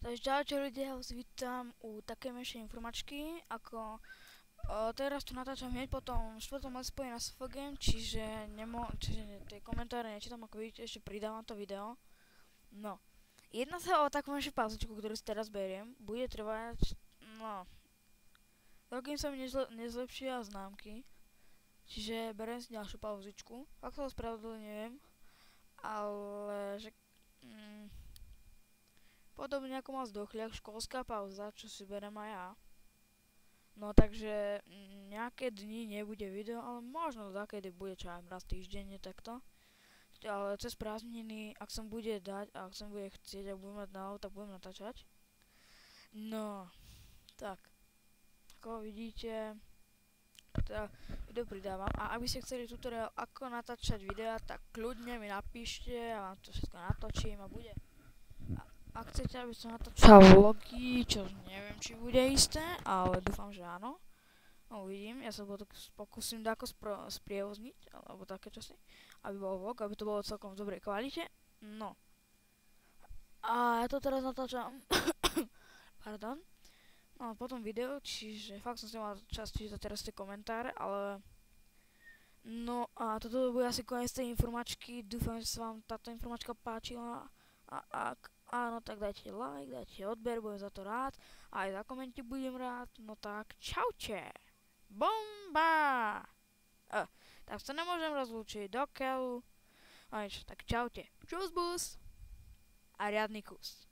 Takže čaute ľudia, ja vás vítam u také menšej informačky, ako teraz tu natáčam hneď po tom 4. let's play na SFG Game, čiže tie komentáre nečítam, ako vidíte, ešte pridávam to video. No, jedná sa o takú menšiu pauzičku, ktorú si teraz beriem, bude trvať, dokým sa mi nezlepšia známky, čiže beriem si ďalšiu pauzičku, fakt sa to spravodlivujem, ale že... Podobne ako mal zdochliak, školská pauza, čo si berem aj ja. No takže nejaké dni nebude video, ale možno takedy bude čo aj raz týždenne takto. Ale cez prázdniny, ak som bude dať a ak som bude chcieť a budem mať návod, tak budem natáčať. No, tak. Ako vidíte, teda video pridávam. A ak by ste chceli tutoriál ako natáčať videa, tak kľudne mi napíšte a vám to všetko natočím a bude. Ak chcete, aby som natáčal vlogy, čo neviem, či bude isté, ale dúfam, že áno. No uvidím, ja sa pokúsim dáko sprievozniť, alebo také čosi, aby bol vlog, aby to bolo celkom v dobrej kvalite. No. A ja to teraz natáčam, pardon, no potom video, čiže fakt som si mal čas čítať teraz tie komentáre, ale... No a toto bude asi koniec tej informačky, dúfam, že sa vám táto informačka páčila a ak áno, tak dajte like, dajte odber, budem za to rád. A aj za komenty budem rád. No tak, čaute. Bomba! Tak sa nemôžem rozlúčiť do keľu. No nič, tak čaute. Čus bus. A riadny kus.